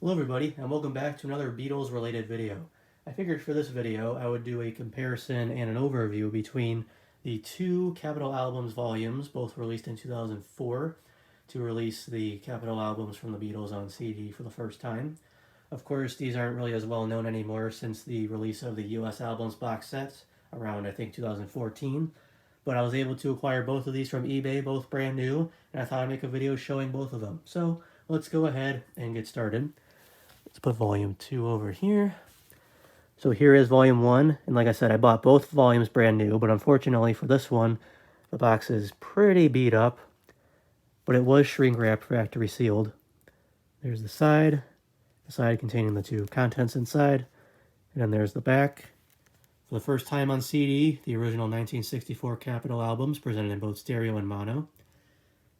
Hello everybody, and welcome back to another Beatles related video. I figured for this video I would do a comparison and an overview between the two Capitol Albums volumes, both released in 2004, to release the Capitol Albums from the Beatles on CD for the first time. Of course, these aren't really as well known anymore since the release of the US Albums box set around, I think, 2014. But I was able to acquire both of these from eBay, both brand new, and I thought I'd make a video showing both of them. So let's go ahead and get started. Let's put volume 2 over here. So here is volume 1, and like I said, I bought both volumes brand new, but unfortunately for this one, the box is pretty beat up, but it was shrink wrapped factory sealed. There's the side containing the two contents inside, and then there's the back. For the first time on CD, the original 1964 Capitol albums presented in both stereo and mono.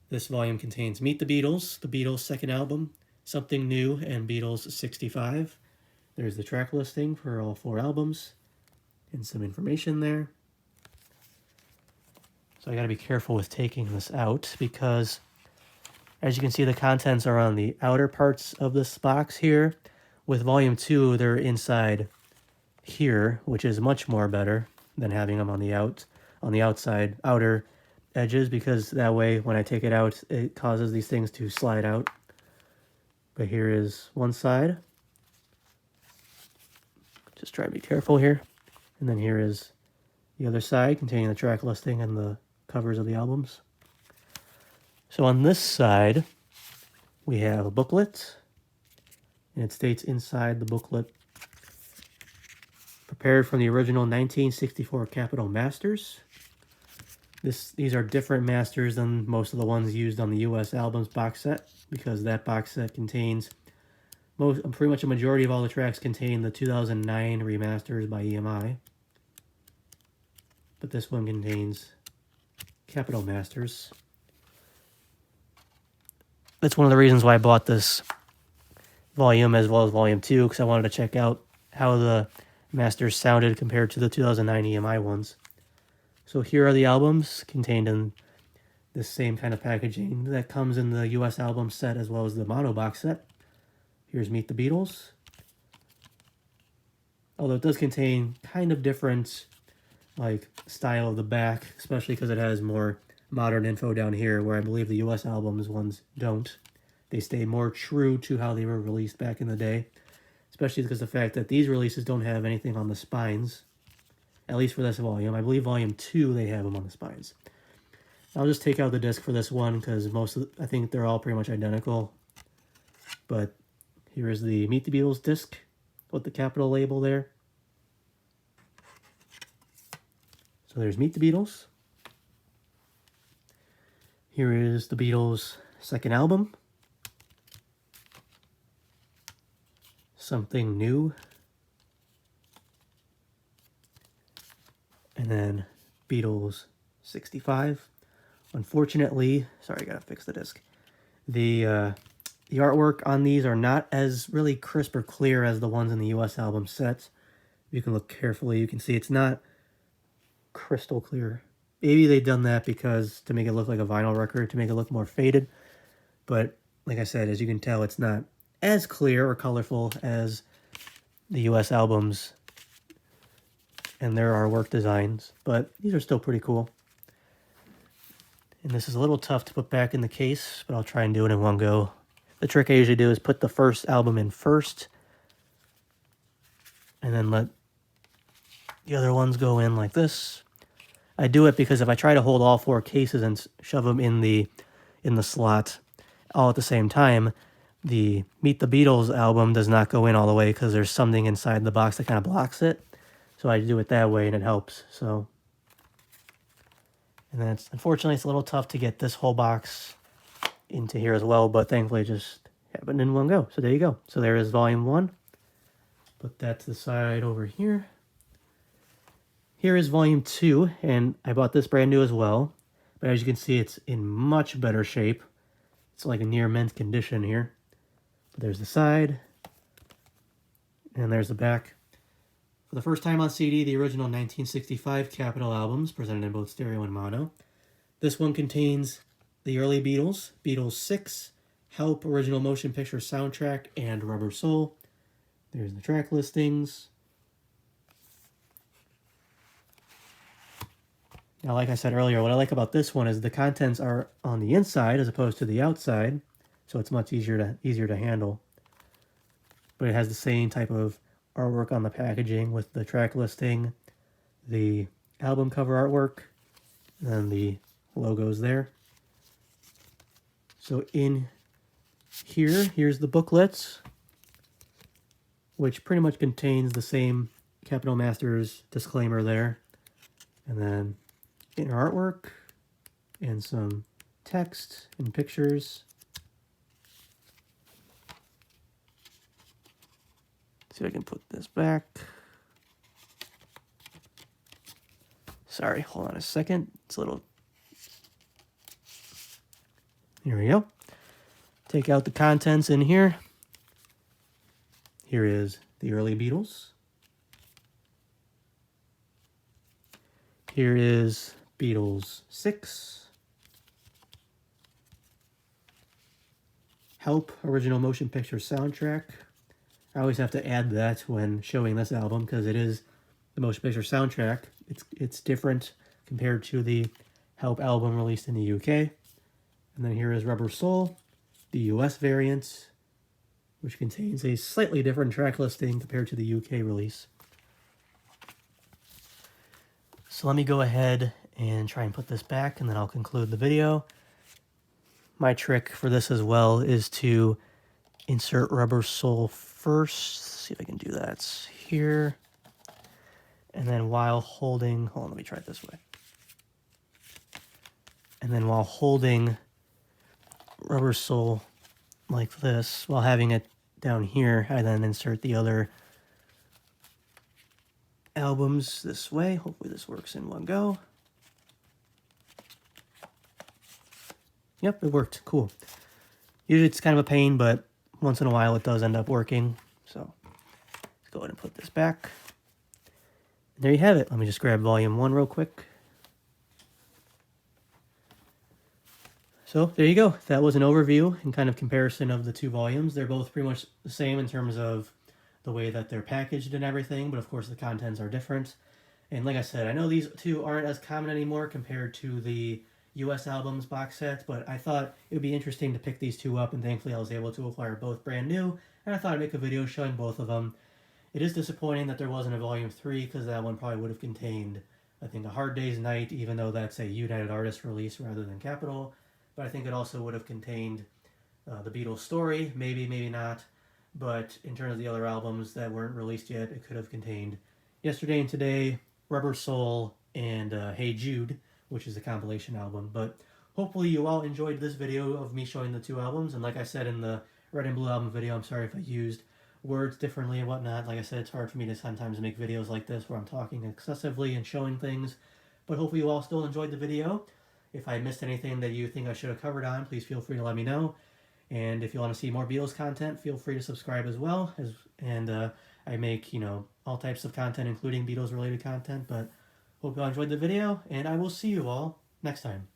This volume contains Meet the Beatles' second album, Something New, and Beatles 65. There's the track listing for all 4 albums and some information there. So I gotta be careful with taking this out because as you can see, the contents are on the outer parts of this box here. With volume 2, they're inside here, which is much more better than having them on the outside outer edges, because that way when I take it out, it causes these things to slide out. But here is one side. Just try to be careful here. And then here is the other side containing the track listing and the covers of the albums. So on this side, we have a booklet. And it states inside the booklet, prepared from the original 1964 Capitol Masters. These are different masters than most of the ones used on the US Albums box set, because that box set contains pretty much a majority of all the tracks contain the 2009 remasters by EMI. But this one contains Capitol Masters. That's one of the reasons why I bought this volume as well as volume 2, because I wanted to check out how the masters sounded compared to the 2009 EMI ones. So here are the albums contained in this same kind of packaging that comes in the US album set as well as the mono box set. Here's Meet the Beatles. Although it does contain kind of different style of the back, especially because it has more modern info down here, where I believe the US albums ones don't. They stay more true to how they were released back in the day, especially because of the fact that these releases don't have anything on the spines. At least for this volume. I believe volume 2, they have them on the spines. I'll just take out the disc for this one because I think they're all pretty much identical. But here is the Meet the Beatles disc with the Capitol label there. So there's Meet the Beatles. Here is the Beatles' second album, Something New. And then Beatles 65. Unfortunately, sorry, I gotta fix the disc. The artwork on these are not as really crisp or clear as the ones in the US album set. If you can look carefully, you can see it's not crystal clear. Maybe they've done that because to make it look like a vinyl record, to make it look more faded. But like I said, as you can tell, it's not as clear or colorful as the US albums and their artwork designs, but these are still pretty cool. And this is a little tough to put back in the case, but I'll try and do it in one go. The trick I usually do is put the first album in first, and then let the other ones go in like this. I do it because if I try to hold all 4 cases and shove them in the slot all at the same time, the Meet the Beatles album does not go in all the way because there's something inside the box that kind of blocks it. So I do it that way and it helps. So, and then unfortunately it's a little tough to get this whole box into here as well, but thankfully it just happened in one go. So there you go. So there is volume 1. Put that to the side over here. Here is volume 2, and I bought this brand new as well. But as you can see, it's in much better shape. It's like a near mint condition here. But there's the side, and there's the back. For the first time on CD, the original 1965 Capitol albums, presented in both stereo and mono. This one contains the early Beatles, Beatles 6, Help, Original Motion Picture Soundtrack, and Rubber Soul. There's the track listings. Now, like I said earlier, what I like about this one is the contents are on the inside as opposed to the outside, so it's much easier to handle. But it has the same type of artwork on the packaging with the track listing, the album cover artwork, and then the logos there. So in here's the booklets, which pretty much contains the same Capitol Masters disclaimer there. And then inner artwork and some text and pictures. See if I can put this back. Sorry, hold on a second. It's a little... Here we go. Take out the contents in here. Here is the early Beatles. Here is Beatles 6. Help, Original Motion Picture Soundtrack. I always have to add that when showing this album because it is the motion picture soundtrack. It's different compared to the Help album released in the UK. And then here is Rubber Soul, the US variant, which contains a slightly different track listing compared to the UK release. So let me go ahead and try and put this back, and then I'll conclude the video. My trick for this as well is to insert Rubber Soul first. Let's see if I can do that here. And then while holding, hold on, let me try it this way. And then while holding Rubber Soul like this, while having it down here, I then insert the other albums this way. Hopefully this works in one go. Yep, it worked. Cool. Usually it's kind of a pain, but once in a while it does end up working. So let's go ahead and put this back. And there you have it. Let me just grab volume 1 real quick. So there you go. That was an overview and kind of comparison of the two volumes. They're both pretty much the same in terms of the way that they're packaged and everything, but of course the contents are different. And like I said, I know these two aren't as common anymore compared to the US albums box set, but I thought it would be interesting to pick these two up, and thankfully I was able to acquire both brand new, and I thought I'd make a video showing both of them. It is disappointing that there wasn't a volume 3, because that one probably would have contained, I think, A Hard Day's Night, even though that's a United Artists release rather than Capitol. But I think it also would have contained the Beatles story, maybe, maybe not. But in terms of the other albums that weren't released yet, it could have contained Yesterday and Today, Rubber Soul, and Hey Jude, which is a compilation album. But hopefully you all enjoyed this video of me showing the two albums. And like I said in the Red and Blue album video, I'm sorry if I used words differently and whatnot. Like I said, it's hard for me to sometimes make videos like this where I'm talking excessively and showing things. But hopefully you all still enjoyed the video. If I missed anything that you think I should have covered on, please feel free to let me know. And if you want to see more Beatles content, feel free to subscribe as well. I make, all types of content, including Beatles-related content. But hope you all enjoyed the video, and I will see you all next time.